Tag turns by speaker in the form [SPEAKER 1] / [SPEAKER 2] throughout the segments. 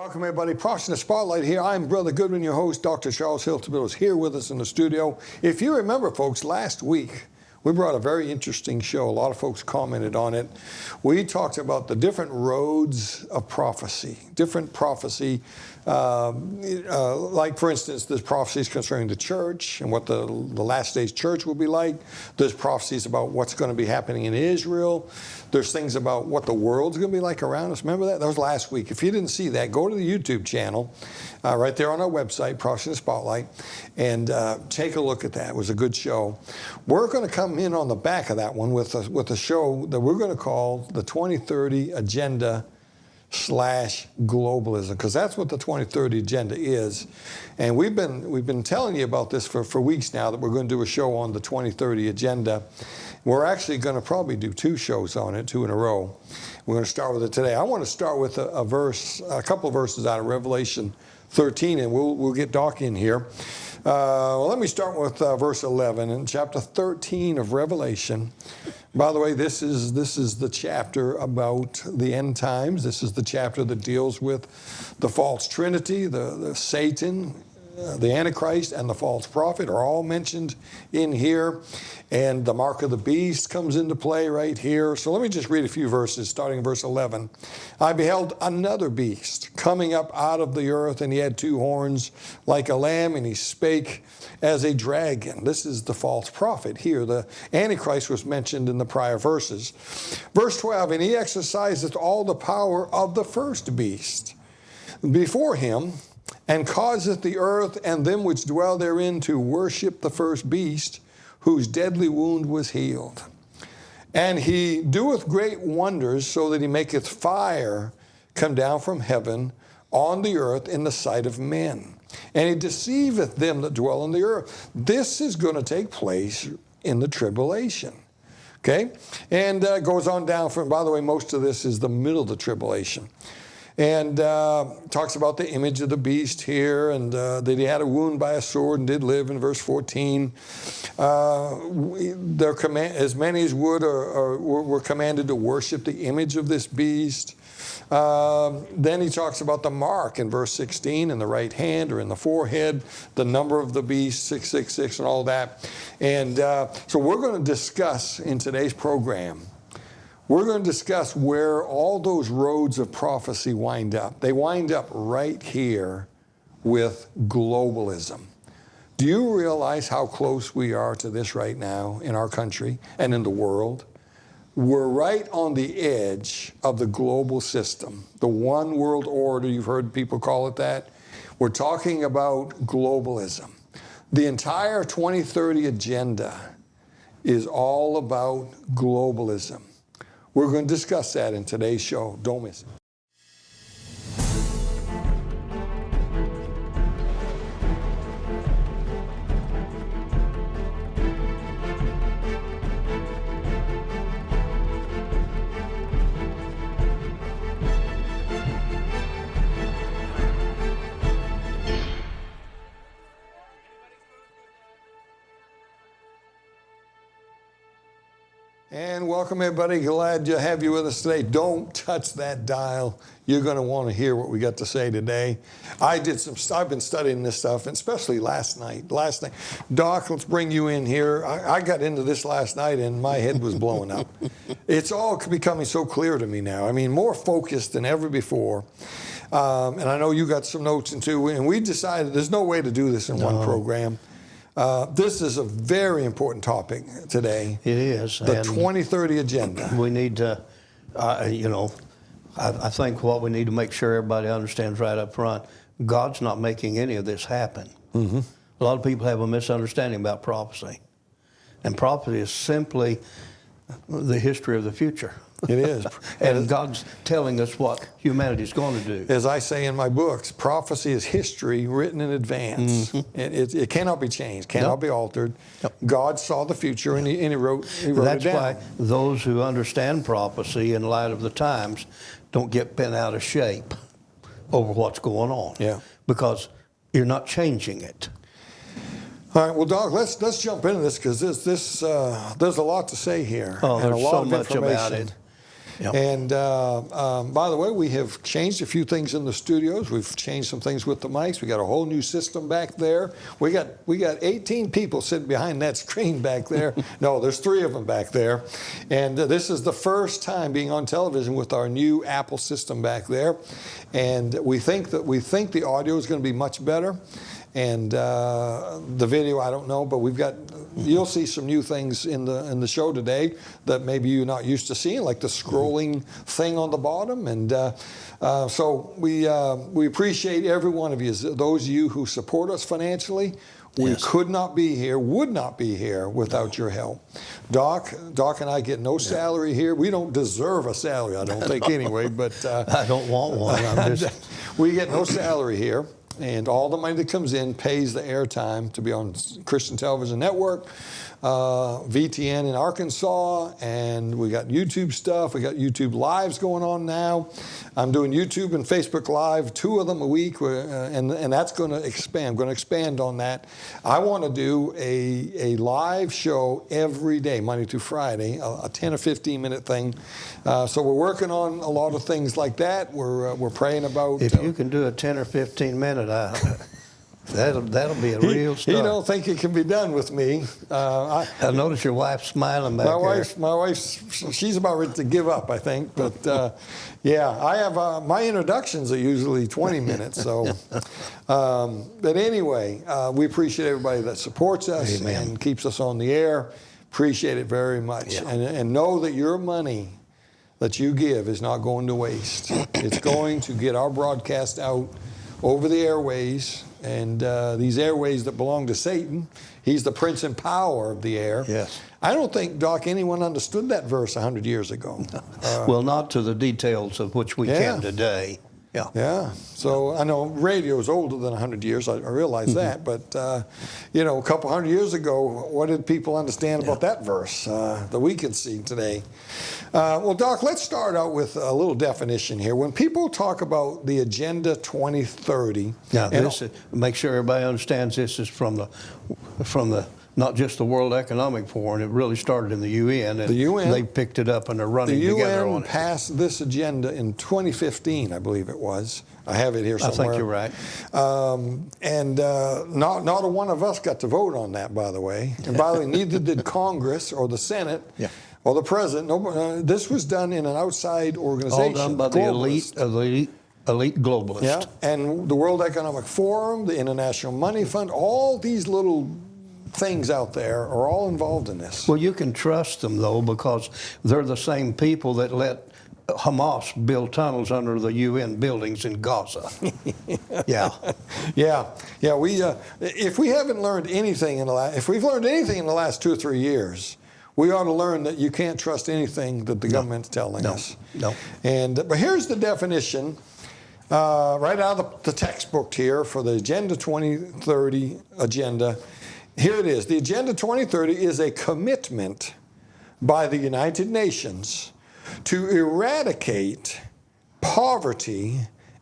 [SPEAKER 1] Welcome, everybody. Prophecy in the Spotlight here. I'm Brother Goodwin, your host. Dr. Charles Hiltibidal is here with us in the studio. If you remember, folks, last week we brought a very interesting show. A lot of folks commented on it. We talked about the different roads of prophecy, different prophecy. Like, for instance, there's prophecies concerning the church and what the last days church will be like. There's prophecies about what's going to be happening in Israel. There's things about what the world's going to be like around us. Remember that? That was last week. If you didn't see that, go to the YouTube channel right there on our website, Prophecy in the Spotlight, and take a look at that. It was a good show. We're going to come in on the back of that one with a show that we're going to call the 2030 Agenda /globalism, because that's what the 2030 Agenda is. And we've been telling you about this for weeks now, that we're going to do a show on the 2030 Agenda. We're actually going to probably do two shows on it, two in a row. We're going to start with it today. I want to start with a couple of verses out of Revelation 13, and we'll get Doc in here. Let me start with verse 11 in chapter 13 of Revelation. By the way, this is the chapter about the end times. This is the chapter that deals with the false trinity, the Satan, the Antichrist, and the false prophet are all mentioned in here. And the mark of the beast comes into play right here. So let me just read a few verses, starting in verse 11. I beheld another beast coming up out of the earth, and he had two horns like a lamb, and he spake as a dragon. This is the false prophet here. The Antichrist was mentioned in the prior verses. Verse 12, and he exerciseth all the power of the first beast before him, and causeth the earth and them which dwell therein to worship the first beast, whose deadly wound was healed. And he doeth great wonders, so that he maketh fire come down from heaven on the earth in the sight of men. And he deceiveth them that dwell on the earth. This is going to take place in the tribulation. Okay? And goes on down from, by the way, most of this is the middle of the tribulation. And talks about the image of the beast here, and that he had a wound by a sword and did live in verse 14. As many as would were commanded to worship the image of this beast. Then he talks about the mark in verse 16 in the right hand or in the forehead, the number of the beast, 666, and all that. And so we're going to discuss in today's program, we're going to discuss where all those roads of prophecy wind up. They wind up right here with globalism. Do you realize how close we are to this right now in our country and in the world? We're right on the edge of the global system, the one world order. You've heard people call it that. We're talking about globalism. The entire 2030 agenda is all about globalism. We're going to discuss that in today's show. Don't miss it. And welcome, everybody. Glad to have you with us today. Don't touch that dial. You're going to want to hear what we got to say today. I've been studying this stuff, and especially last night. Doc, let's bring you in here. I got into this last night, and my head was blowing up. It's all becoming so clear to me now. I mean, more focused than ever before. And I know you got some notes in too. And we decided there's no way to do this in one program. This is a very important topic today.
[SPEAKER 2] It is.
[SPEAKER 1] The 2030 Agenda.
[SPEAKER 2] We need to, I think what we need to make sure everybody understands right up front, God's not making any of this happen. Mm-hmm. A lot of people have a misunderstanding about prophecy. And prophecy is simply the history of the future.
[SPEAKER 1] It is.
[SPEAKER 2] And God's telling us what humanity is going to do.
[SPEAKER 1] As I say in my books, prophecy is history written in advance. Mm-hmm. It cannot be changed, cannot be altered. Yep. God saw the future, and he wrote it down.
[SPEAKER 2] That's why those who understand prophecy in light of the times don't get bent out of shape over what's going on.
[SPEAKER 1] Yeah.
[SPEAKER 2] Because you're not changing it.
[SPEAKER 1] All right, well, Doc, let's jump into this, because there's a lot to say here.
[SPEAKER 2] Oh,
[SPEAKER 1] and
[SPEAKER 2] there's
[SPEAKER 1] a lot
[SPEAKER 2] so
[SPEAKER 1] of
[SPEAKER 2] much
[SPEAKER 1] information.
[SPEAKER 2] About it. Yep.
[SPEAKER 1] And by the way, we have changed a few things in the studios. We've changed some things with the mics. We got a whole new system back there. We got 18 people sitting behind that screen back there. No, there's 3 of them back there. And this is the first time being on television with our new Apple system back there. And we think the audio is going to be much better. And the video, I don't know, but you'll see some new things in the show today that maybe you're not used to seeing, like the scrolling thing on the bottom. And so we appreciate every one of you, those of you who support us financially. We would not be here without your help. Doc and I get no salary here. We don't deserve a salary, I don't think anyway, but
[SPEAKER 2] I don't want one.
[SPEAKER 1] We get no salary here. And all the money that comes in pays the airtime to be on Christian Television Network, VTN in Arkansas, and we got YouTube stuff. We got YouTube Lives going on now. I'm doing YouTube and Facebook Live, 2 of them a week, and that's going to expand. I'm going to expand on that. I want to do a live show every day, Monday through Friday, a 10 or 15-minute thing. So we're working on a lot of things like that. We're praying about.
[SPEAKER 2] If you can do a 10 or 15-minute, that'll be a real start.
[SPEAKER 1] You don't think it can be done with me.
[SPEAKER 2] I notice your wife's smiling back there.
[SPEAKER 1] My wife, she's about ready to give up, I think. But yeah, I have my introductions are usually 20 minutes. So, but anyway, we appreciate everybody that supports us
[SPEAKER 2] Amen.
[SPEAKER 1] and keeps us on the air. Appreciate it very much, and know that your money that you give is not going to waste. It's going to get our broadcast out over the airways, and these airways that belong to Satan. He's the prince and power of the air.
[SPEAKER 2] Yes.
[SPEAKER 1] I don't think, Doc, anyone understood that verse 100 years ago.
[SPEAKER 2] Well, not to the details of which we can today. Yeah.
[SPEAKER 1] Yeah. So I know radio is older than 100 years. I realize that. But, a couple 100 years ago, what did people understand about that verse that we can see today? Well, Doc, let's start out with a little definition here. When people talk about the Agenda 2030.
[SPEAKER 2] Now, make sure everybody understands this is from the not just the World Economic Forum. It really started in the UN, and they picked it up and they're running together on it.
[SPEAKER 1] The UN passed this agenda in 2015, I believe it was. I have it here somewhere.
[SPEAKER 2] I think you're right.
[SPEAKER 1] And not a one of us got to vote on that, by the way. And by the way, neither did Congress or the Senate or the President. This was done in an outside organization.
[SPEAKER 2] All done by the elite globalists.
[SPEAKER 1] Yeah, and the World Economic Forum, the International Money Fund, all these little things out there are all involved in this.
[SPEAKER 2] Well, you can trust them, though, because they're the same people that let Hamas build tunnels under the UN buildings in Gaza. Yeah. We if we haven't learned anything if we've learned anything in the last 2 or 3 years, we ought to learn that you can't trust anything that the government's telling us. No.
[SPEAKER 1] But here's the definition. Right out of the textbook here for the Agenda 2030 agenda. Here it is. The Agenda 2030 is a commitment by the United Nations to eradicate poverty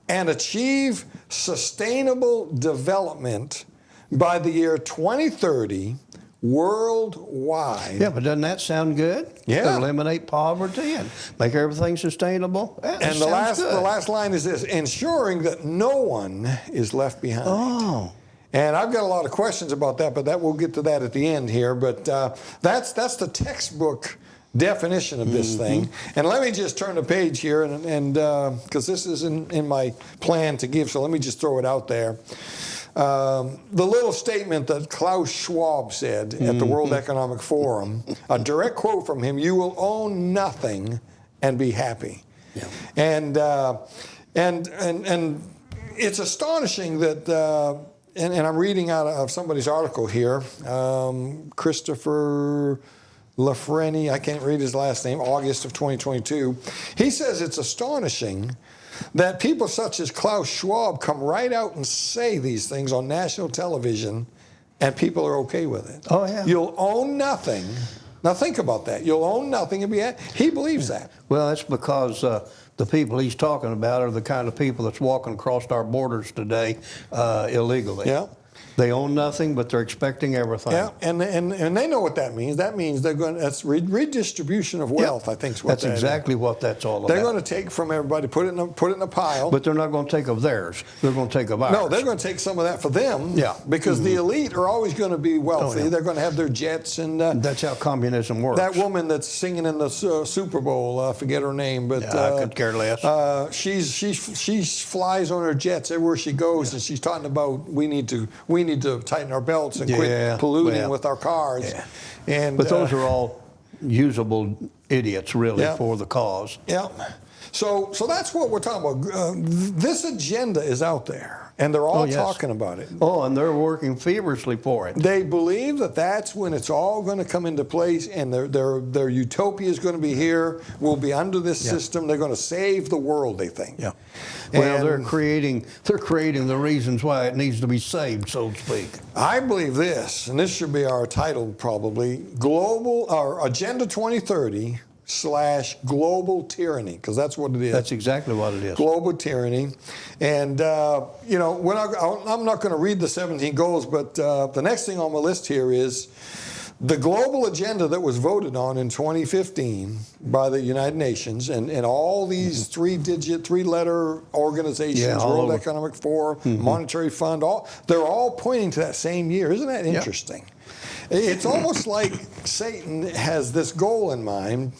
[SPEAKER 1] and achieve sustainable development by the year 2030 worldwide.
[SPEAKER 2] Yeah, but doesn't that sound good?
[SPEAKER 1] Yeah.
[SPEAKER 2] Eliminate poverty and make everything sustainable. Yeah,
[SPEAKER 1] and the last line is this: ensuring that no one is left behind.
[SPEAKER 2] Oh.
[SPEAKER 1] And I've got a lot of questions about that, but we'll get to that at the end here. But that's the textbook definition of this thing. And let me just turn the page here, and because this is in my plan to give, so let me just throw it out there. The little statement that Klaus Schwab said at the World Economic Forum, a direct quote from him: "You will own nothing and be happy." Yeah. And it's astonishing that. And I'm reading out of somebody's article here, Christopher Lafreni, I can't read his last name, August of 2022. He says it's astonishing that people such as Klaus Schwab come right out and say these things on national television, and people are okay with it.
[SPEAKER 2] Oh, yeah.
[SPEAKER 1] You'll own nothing. Now think about that. You'll own nothing and be happy. He believes that.
[SPEAKER 2] Well, that's because the people he's talking about are the kind of people that's walking across our borders today illegally.
[SPEAKER 1] Yeah.
[SPEAKER 2] They own nothing, but they're expecting everything.
[SPEAKER 1] Yeah, and they know what that means. That means they're going. That's redistribution of wealth. I think is what
[SPEAKER 2] That's exactly what that's all about.
[SPEAKER 1] They're going to take from everybody, put it in a pile.
[SPEAKER 2] But they're not going to take of theirs. They're going to take of ours.
[SPEAKER 1] No, they're going to take some of that for them.
[SPEAKER 2] Yeah.
[SPEAKER 1] Because the elite are always going to be wealthy.
[SPEAKER 2] Oh, yeah.
[SPEAKER 1] They're going to have their jets and.
[SPEAKER 2] That's how communism works.
[SPEAKER 1] That woman that's singing in the Super Bowl, I forget her name, but
[SPEAKER 2] I could care less.
[SPEAKER 1] She flies on her jets everywhere she goes, and she's talking about we need to tighten our belts and quit polluting with our cars.
[SPEAKER 2] Yeah.
[SPEAKER 1] And
[SPEAKER 2] but those are all usable idiots, really, for the cause.
[SPEAKER 1] Yeah. So that's what we're talking about. This agenda is out there, and they're all talking about it.
[SPEAKER 2] Oh, and they're working feverishly for it.
[SPEAKER 1] They believe that that's when it's all going to come into place, and their utopia is going to be here. We'll be under this system. They're going to save the world, they think.
[SPEAKER 2] Yeah. Well, they're creating the reasons why it needs to be saved, so to speak.
[SPEAKER 1] I believe this, and this should be our title probably: Agenda 2030 / global tyranny, because that's what it is.
[SPEAKER 2] That's exactly what it is.
[SPEAKER 1] Global tyranny. And, I'm not going to read the 17 goals, but the next thing on my list here is the global agenda that was voted on in 2015 by the United Nations and all these three-letter organizations, World Economic Forum, Monetary Fund, they're all pointing to that same year. Isn't that interesting? Yep. It's almost like Satan has this goal in mind,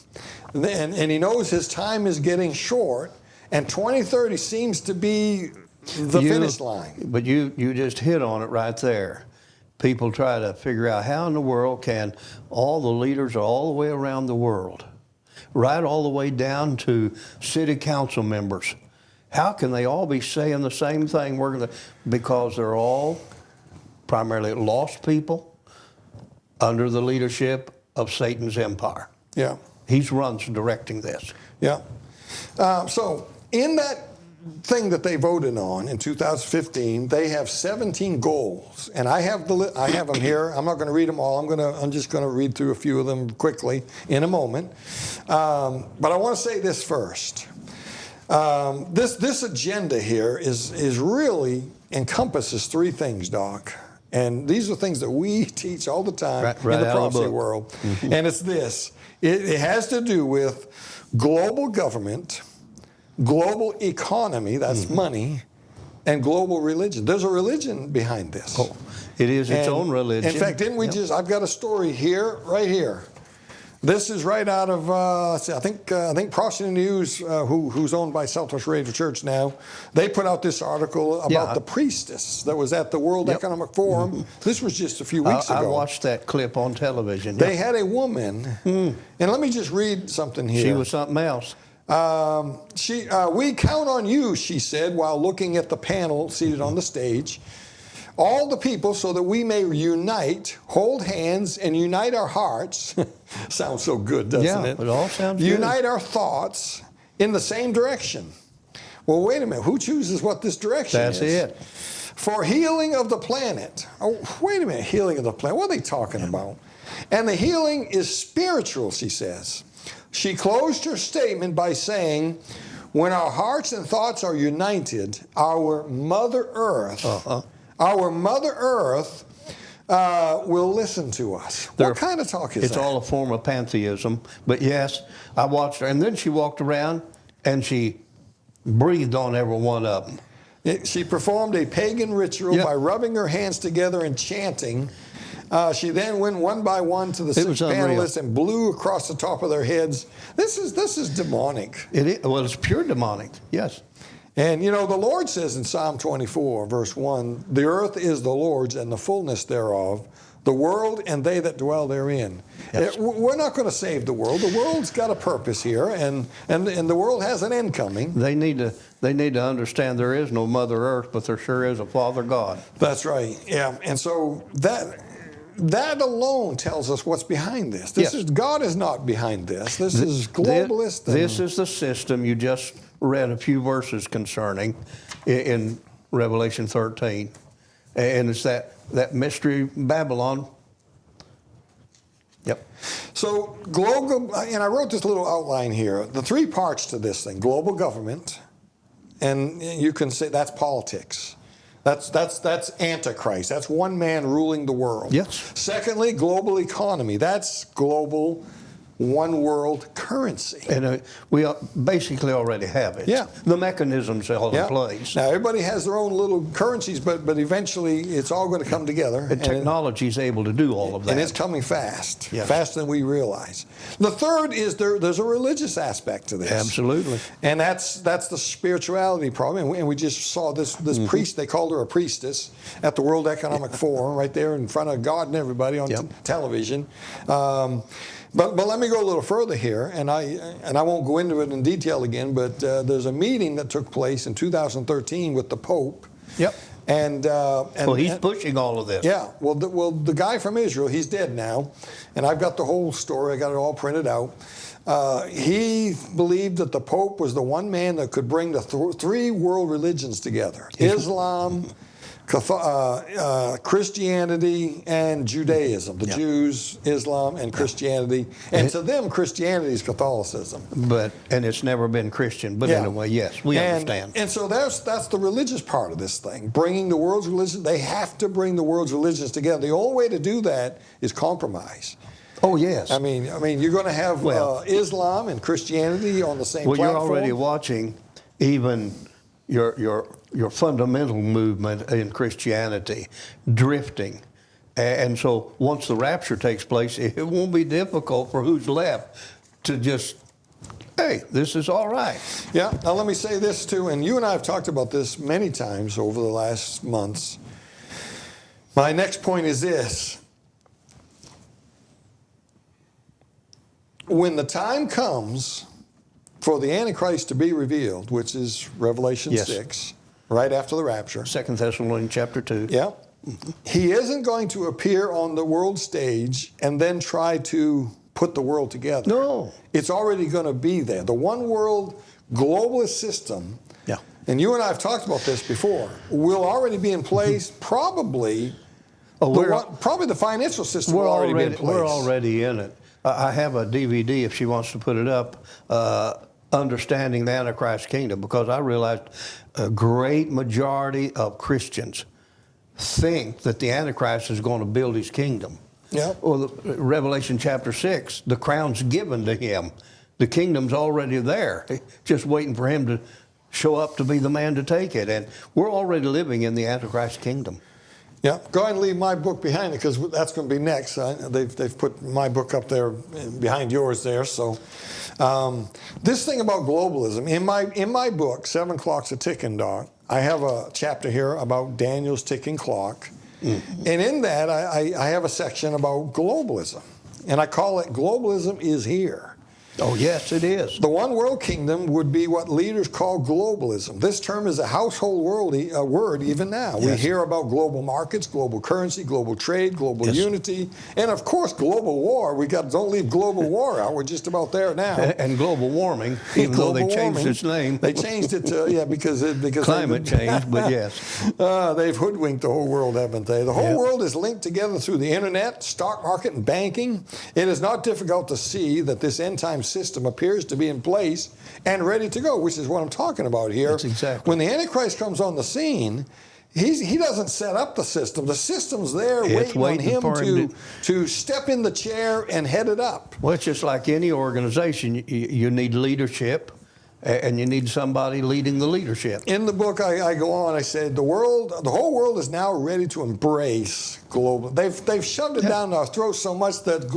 [SPEAKER 1] and he knows his time is getting short, and 2030 seems to be the finish line.
[SPEAKER 2] But you just hit on it right there. People try to figure out how in the world can all the leaders all the way around the world, right all the way down to city council members, how can they all be saying the same thing? Because they're all primarily lost people under the leadership of Satan's empire.
[SPEAKER 1] Yeah.
[SPEAKER 2] He's directing this.
[SPEAKER 1] Yeah. So in that thing that they voted on in 2015, they have 17 goals, and I have them here. I'm not going to read them all. I'm just going to read through a few of them quickly in a moment. But I want to say this first. This agenda here is really encompasses three things, Doc. And these are things that we teach all the time in the prophecy world. Mm-hmm. And it's this. It has to do with global government, global economy, that's money, and global religion. There's a religion behind this.
[SPEAKER 2] Oh, it is its own religion.
[SPEAKER 1] In fact, didn't we I've got a story here, right here. This is right out of, I think Protestant News, who's owned by Southwest Radio Church now, they put out this article about the priestess that was at the World Economic Forum. Mm-hmm. This was just a few weeks ago.
[SPEAKER 2] I watched that clip on television.
[SPEAKER 1] They had a woman, and let me just read something here.
[SPEAKER 2] She was something else.
[SPEAKER 1] We count on you, she said, while looking at the panel seated on the stage. All the people so that we may unite, hold hands, and unite our hearts. Sounds so good, doesn't it?
[SPEAKER 2] Yeah, it all sounds good.
[SPEAKER 1] Unite our thoughts in the same direction. Well, wait a minute. Who chooses what this direction is?
[SPEAKER 2] That's it.
[SPEAKER 1] For healing of the planet. Oh, wait a minute. Healing of the planet. What are they talking about? And the healing is spiritual, she says. She closed her statement by saying, when our hearts and thoughts are united, our Mother Earth... Our Mother Earth will listen to us. What kind of talk is that?
[SPEAKER 2] It's all a form of pantheism. But yes, I watched her. And then she walked around and she breathed on every one of them.
[SPEAKER 1] She performed a pagan ritual by rubbing her hands together and chanting. She then went one by one to the six panelists and blew across the top of their heads. This is demonic.
[SPEAKER 2] It is. Well, it's pure demonic, yes.
[SPEAKER 1] And, the Lord says in Psalm 24, verse 1, the earth is the Lord's and the fullness thereof, the world and they that dwell therein. Yes. We're not going to save the world. The world's got a purpose here, and the world has an end coming.
[SPEAKER 2] They need to understand there is no Mother Earth, but there sure is a Father God.
[SPEAKER 1] That's right, yeah. And so that alone tells us what's behind this. God is not behind this. This is globalist.
[SPEAKER 2] This is the system you just read a few verses concerning in Revelation 13. And it's that mystery Babylon. Yep.
[SPEAKER 1] So global, and I wrote this little outline here. The three parts to this thing: global government, and you can say that's politics. That's Antichrist. That's one man ruling the world.
[SPEAKER 2] Yes.
[SPEAKER 1] Secondly, global economy. That's global one world currency.
[SPEAKER 2] And we basically already have it.
[SPEAKER 1] Yeah.
[SPEAKER 2] The mechanisms are all in place.
[SPEAKER 1] Now, everybody has their own little currencies, but eventually it's all going to come together.
[SPEAKER 2] And technology is able to do all of that.
[SPEAKER 1] And it's coming fast,
[SPEAKER 2] Yes.
[SPEAKER 1] faster than we realize. The third is there's a religious aspect to this.
[SPEAKER 2] Absolutely.
[SPEAKER 1] And that's the spirituality problem. And we just saw this priest, they called her a priestess, at the World Economic Forum, right there in front of God and everybody on television. But let me go a little further here, and I won't go into it in detail again, but there's a meeting that took place in 2013 with the Pope.
[SPEAKER 2] Yep.
[SPEAKER 1] And
[SPEAKER 2] he's pushing all of this.
[SPEAKER 1] Yeah. Well, the guy from Israel, he's dead now, and I've got the whole story. I got it all printed out. He believed that the Pope was the one man that could bring the three world religions together: Islam, Christianity, and Judaism. The Jews, Islam, and Christianity. And to them, Christianity is Catholicism.
[SPEAKER 2] And it's never been Christian. But anyway, yes, we understand.
[SPEAKER 1] And so that's the religious part of this thing. Bringing the world's religion. They have to bring the world's religions together. The only way to do that is compromise.
[SPEAKER 2] Oh, yes.
[SPEAKER 1] I mean, you're going to have Islam and Christianity on the same platform.
[SPEAKER 2] You're already watching even your fundamental movement in Christianity drifting. And so once the rapture takes place, it won't be difficult for who's left to just, hey, this is all right.
[SPEAKER 1] Yeah. Now let me say this too, and you and I have talked about this many times over the last months. My next point is this. When the time comes for the Antichrist to be revealed, which is Revelation 6, right after the rapture.
[SPEAKER 2] 2 Thessalonians chapter 2.
[SPEAKER 1] Yeah. He isn't going to appear on the world stage and then try to put the world together.
[SPEAKER 2] No.
[SPEAKER 1] It's already going to be there. The one world globalist system, and you and I have talked about this before, will already be in place. Probably the financial system will already be in place.
[SPEAKER 2] We're already in it. I have a DVD, if she wants to put it up, Understanding the Antichrist Kingdom, because I realized a great majority of Christians think that the Antichrist is going to build his kingdom.
[SPEAKER 1] Yeah.
[SPEAKER 2] Well, Revelation chapter 6, the crown's given to him. The kingdom's already there, just waiting for him to show up to be the man to take it. And we're already living in the Antichrist kingdom.
[SPEAKER 1] Yeah, go ahead and leave my book behind it, because that's going to be next. They've put my book up there behind yours there. So this thing about globalism, in my book, 7 Clocks a Ticking, Doc, I have a chapter here about Daniel's ticking clock. Mm-hmm. And in that, I have a section about globalism. And I call it Globalism is Here.
[SPEAKER 2] Oh, yes, it is.
[SPEAKER 1] The one world kingdom would be what leaders call globalism. This term is a household word even now.
[SPEAKER 2] Yes.
[SPEAKER 1] We hear about global markets, global currency, global trade, global unity, and of course global war. Don't leave global war out. We're just about there now.
[SPEAKER 2] And global warming, even though they changed its name.
[SPEAKER 1] They changed it to, because
[SPEAKER 2] climate change, but yes.
[SPEAKER 1] They've hoodwinked the whole world, haven't they? The whole world is linked together through the internet, stock market, and banking. It is not difficult to see that this end time system appears to be in place and ready to go, which is what I'm talking about here.
[SPEAKER 2] That's exactly.
[SPEAKER 1] When the Antichrist comes on the scene, he doesn't set up the system. The system's there waiting on him to step in the chair and head it up.
[SPEAKER 2] Well, it's just like any organization. You need leadership, and you need somebody leading the leadership.
[SPEAKER 1] In the book, I go on. I said the whole world is now ready to embrace global. They've shoved it down our throats so much that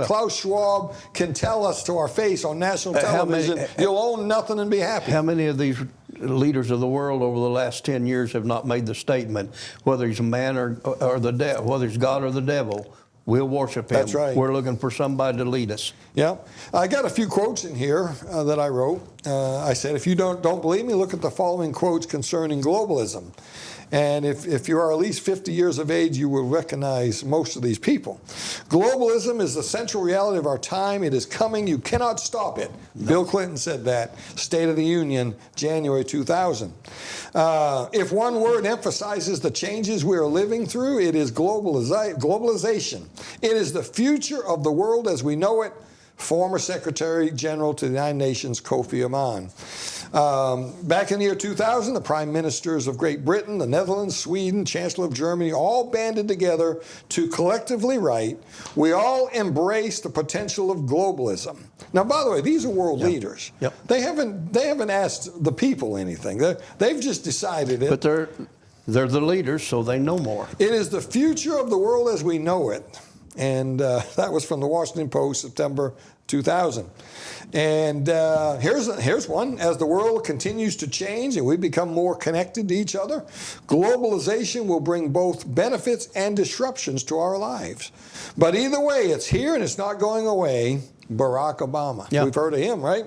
[SPEAKER 1] Klaus Schwab can tell us to our face on national television, you'll own nothing and be happy.
[SPEAKER 2] How many of these leaders of the world over the last 10 years have not made the statement, whether he's a man or the devil, whether it's God or the devil, we'll worship him.
[SPEAKER 1] That's right.
[SPEAKER 2] We're looking for somebody to lead us.
[SPEAKER 1] Yeah. I got a few quotes in here that I wrote. I said, if you don't believe me, look at the following quotes concerning globalism. And if you are at least 50 years of age, you will recognize most of these people. Globalism is the central reality of our time. It is coming. You cannot stop it. No. Bill Clinton said that. State of the Union, January 2000. If one word emphasizes the changes we are living through, it is globalization. It is the future of the world as we know it, former Secretary General to the United Nations, Kofi Annan. Back in the year 2000, the prime ministers of Great Britain, the Netherlands, Sweden, Chancellor of Germany, all banded together to collectively write, "We all embrace the potential of globalism." Now, by the way, these are world leaders.
[SPEAKER 2] Yep.
[SPEAKER 1] They haven't asked the people anything. They've just decided it.
[SPEAKER 2] But they're the leaders, so they know more.
[SPEAKER 1] It is the future of the world as we know it. And that was from the Washington Post, September 2000. And here's one. As the world continues to change and we become more connected to each other, globalization will bring both benefits and disruptions to our lives. But either way, it's here and it's not going away. Barack Obama.
[SPEAKER 2] Yeah.
[SPEAKER 1] We've heard of him, right?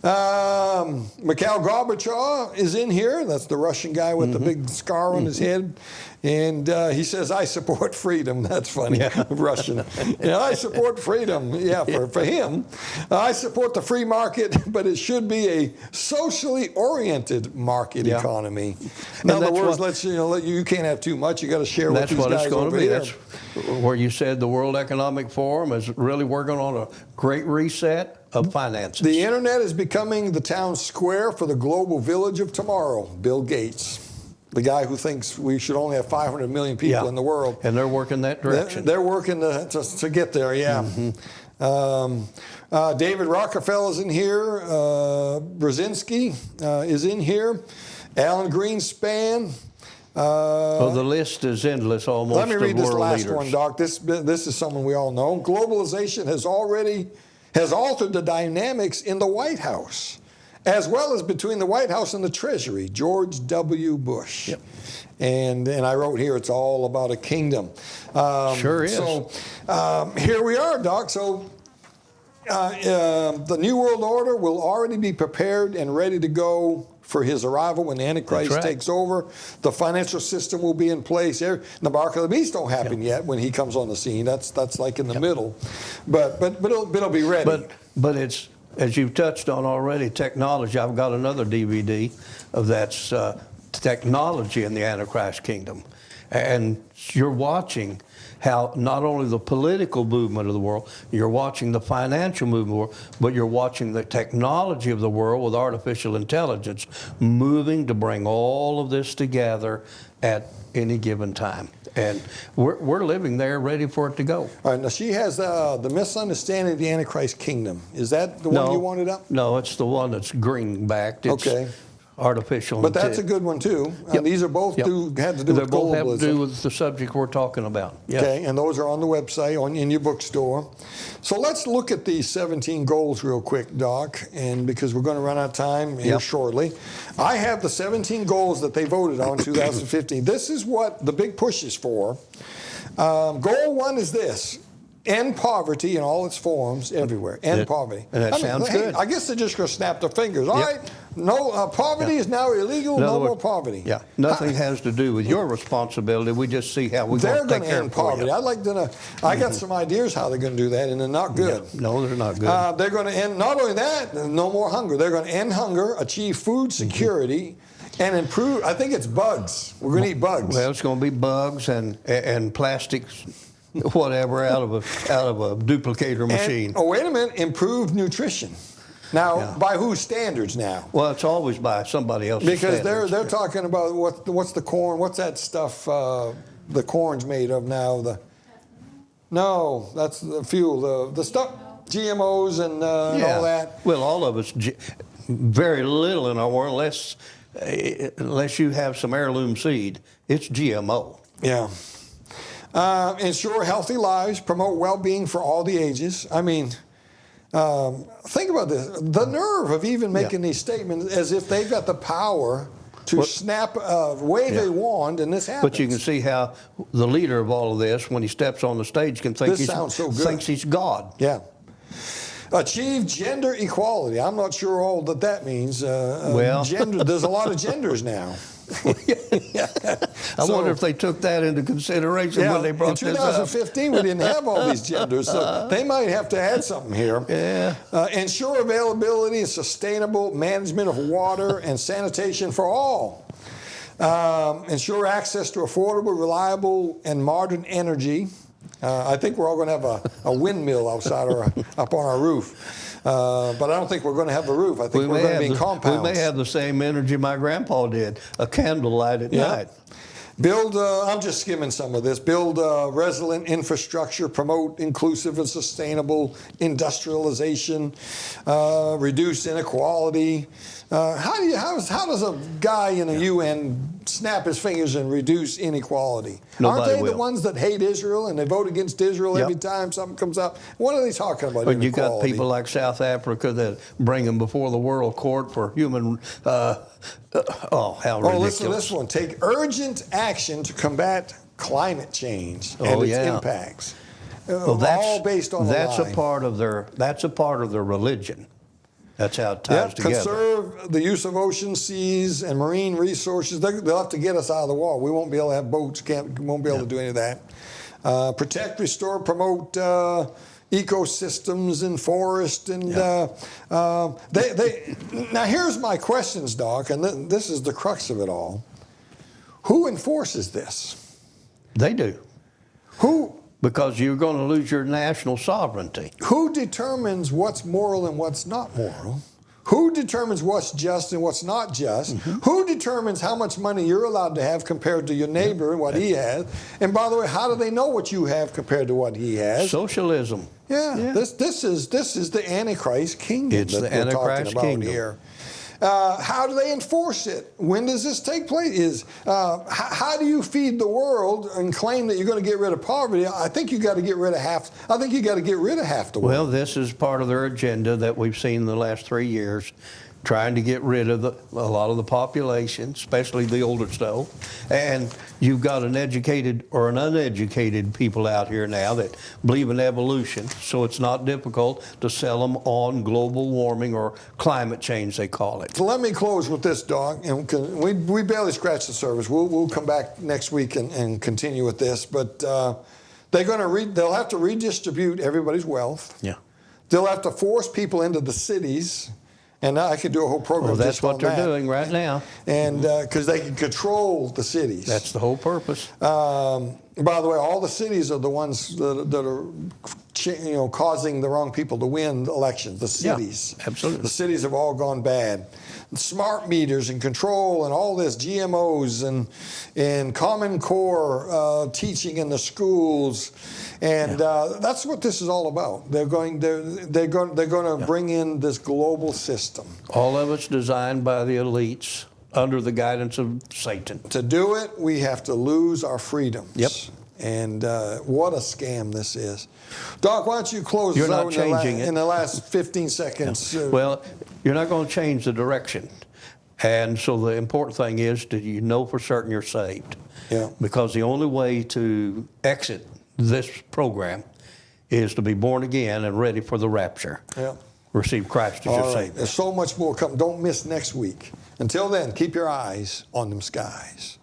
[SPEAKER 1] Mikhail Gorbachev is in here. That's the Russian guy with the big scar on his head. And he says, "I support freedom." That's funny, Russian. I support freedom. Yeah, for him. I support the free market, but it should be a socially oriented market economy. In other words, you can't have too much. You got to share with these guys over here.
[SPEAKER 2] That's where you said the World Economic Forum is really working on a great reset of finances.
[SPEAKER 1] The internet is becoming the town square for the global village of tomorrow. Bill Gates, the guy who thinks we should only have 500 million people in the world.
[SPEAKER 2] And they're working that direction.
[SPEAKER 1] They're working to get there, yeah. David Rockefeller's in here. Brzezinski is in here. Alan Greenspan.
[SPEAKER 2] The list is endless almost.
[SPEAKER 1] Let me read this last
[SPEAKER 2] leaders.
[SPEAKER 1] one, Doc. This is someone we all know. Globalization has altered the dynamics in the White House, as well as between the White House and the Treasury. George W. Bush. Yep. And I wrote here, it's all about a kingdom.
[SPEAKER 2] Sure is.
[SPEAKER 1] So here we are, Doc. So the New World Order will already be prepared and ready to go for his arrival when the Antichrist takes over. The financial system will be in place. The mark of the beast don't happen yet when he comes on the scene. That's like in the middle, but it'll be ready.
[SPEAKER 2] But it's, as you've touched on already, technology. I've got another DVD of that's technology in the Antichrist kingdom, and you're watching how not only the political movement of the world, you're watching the financial movement of the world, but you're watching the technology of the world with artificial intelligence moving to bring all of this together at any given time. And we're living there ready for it to go.
[SPEAKER 1] All right, now she has the misunderstanding of the Antichrist kingdom. Is that the one you wanted up?
[SPEAKER 2] No, it's the one that's green-backed. It's
[SPEAKER 1] okay.
[SPEAKER 2] Artificial.
[SPEAKER 1] But that's a good one too. These are both had to do with globalism.
[SPEAKER 2] They both have to do with the subject we're talking about. Yes.
[SPEAKER 1] Okay, and those are on the website, in your bookstore. So let's look at these 17 goals real quick, Doc, and because we're going to run out of time here shortly. I have the 17 goals that they voted on in 2015. This is what the big push is for. Goal 1 is this. End poverty in all its forms everywhere. End poverty.
[SPEAKER 2] And that sounds good.
[SPEAKER 1] I guess they're just going to snap their fingers. All right, no poverty is now illegal. No more poverty.
[SPEAKER 2] Yeah, nothing has to do with your responsibility. We just see how we're
[SPEAKER 1] going
[SPEAKER 2] to take care
[SPEAKER 1] end
[SPEAKER 2] of
[SPEAKER 1] poverty. I'd like to know. I got some ideas how they're going to do that, and they're not good.
[SPEAKER 2] No, they're not good.
[SPEAKER 1] They're going to end. Not only that, no more hunger. They're going to end hunger, achieve food security, and improve. I think it's bugs. We're going to eat bugs.
[SPEAKER 2] Well, it's going to be bugs and plastics. Whatever out of a duplicator machine.
[SPEAKER 1] And, wait a minute! Improved nutrition. Now, by whose standards now?
[SPEAKER 2] Well, it's always by somebody else's
[SPEAKER 1] because
[SPEAKER 2] standards.
[SPEAKER 1] they're talking about what's the corn? What's that stuff? The corn's made of now? No, that's the fuel. The stuff GMOs and all that.
[SPEAKER 2] Well, all of us. Very little in our world, unless you have some heirloom seed, it's GMO.
[SPEAKER 1] Yeah. Ensure healthy lives, promote well-being for all the ages. I mean, think about this. The nerve of even making these statements as if they've got the power to snap a wave a wand and this happens.
[SPEAKER 2] But you can see how the leader of all of this, when he steps on the stage, can think thinks he's God.
[SPEAKER 1] Yeah. Achieve gender equality. I'm not sure all that means. Gender, there's a lot of genders now.
[SPEAKER 2] I wonder if they took that into consideration when they brought this up.
[SPEAKER 1] In 2015, we didn't have all these genders, so they might have to add something here.
[SPEAKER 2] Yeah.
[SPEAKER 1] Ensure availability and sustainable management of water and sanitation for all. Ensure access to affordable, reliable, and modern energy. I think we're all going to have a windmill outside up on our roof. But I don't think we're going to have a roof. I think we're going to be in compounds.
[SPEAKER 2] We may have the same energy my grandpa did, a candlelight at night.
[SPEAKER 1] Build, I'm just skimming some of this, build resilient infrastructure, promote inclusive and sustainable industrialization, reduce inequality. How does a guy in the UN snap his fingers and reduce inequality?
[SPEAKER 2] Nobody
[SPEAKER 1] Aren't they
[SPEAKER 2] will.
[SPEAKER 1] the ones that hate Israel and they vote against Israel every time something comes up? What are they talking about?
[SPEAKER 2] But you got people like South Africa that bring them before the World Court for human. How ridiculous!
[SPEAKER 1] Listen to this one. Take urgent action to combat climate change and its impacts. All based on
[SPEAKER 2] that's a part of their religion. That's how it ties together.
[SPEAKER 1] Conserve the use of ocean, seas, and marine resources. They'll have to get us out of the water. We won't be able to have boats. Won't be able to do any of that. Protect, restore, promote ecosystems and forest. And now here's my questions, Doc, and this is the crux of it all. Who enforces this?
[SPEAKER 2] They do.
[SPEAKER 1] Who?
[SPEAKER 2] Because you're going to lose your national sovereignty.
[SPEAKER 1] Who determines what's moral and what's not moral? Who determines what's just and what's not just? Mm-hmm. Who determines how much money you're allowed to have compared to your neighbor and what he has? And by the way, how do they know what you have compared to what he has?
[SPEAKER 2] Socialism.
[SPEAKER 1] Yeah. This is the Antichrist kingdom.
[SPEAKER 2] It's the Antichrist kingdom
[SPEAKER 1] here. How do they enforce it? When does this take place? How do you feed the world and claim that you're going to get rid of poverty? I think you got to get rid of half. I think you got to get rid of half the world.
[SPEAKER 2] Well, this is part of their agenda that we've seen in the last 3 years, trying to get rid of a lot of the population, especially the older stuff. And you've got an educated or an uneducated people out here now that believe in evolution, so it's not difficult to sell them on global warming or climate change, they call it.
[SPEAKER 1] So let me close with this, Doc. And we barely scratched the surface. We'll come back next week and continue with this. But they'll have to redistribute everybody's wealth.
[SPEAKER 2] Yeah.
[SPEAKER 1] They'll have to force people into the cities. And I could do a whole program.
[SPEAKER 2] Well, that's
[SPEAKER 1] just on
[SPEAKER 2] what they're doing right now.
[SPEAKER 1] And because they can control the cities.
[SPEAKER 2] That's the whole purpose.
[SPEAKER 1] By the way, all the cities are the ones that are causing the wrong people to win elections. The cities.
[SPEAKER 2] Yeah, absolutely.
[SPEAKER 1] The cities have all gone bad. Smart meters and control and all this, GMOs and Common Core teaching in the schools. And that's what this is all about. They're going to bring in this global system.
[SPEAKER 2] All of it's designed by the elites under the guidance of Satan.
[SPEAKER 1] To do it, we have to lose our freedoms.
[SPEAKER 2] Yep.
[SPEAKER 1] And what a scam this is. Doc, why don't you close
[SPEAKER 2] You're
[SPEAKER 1] this
[SPEAKER 2] not
[SPEAKER 1] out
[SPEAKER 2] changing it.
[SPEAKER 1] in the last 15 seconds?
[SPEAKER 2] Well, you're not going to change the direction. And so the important thing is that you know for certain you're saved.
[SPEAKER 1] Yeah.
[SPEAKER 2] Because the only way to exit this program is to be born again and ready for the rapture.
[SPEAKER 1] Yeah.
[SPEAKER 2] Receive Christ as your Savior.
[SPEAKER 1] There's so much more coming. Don't miss next week. Until then, keep your eyes on them skies.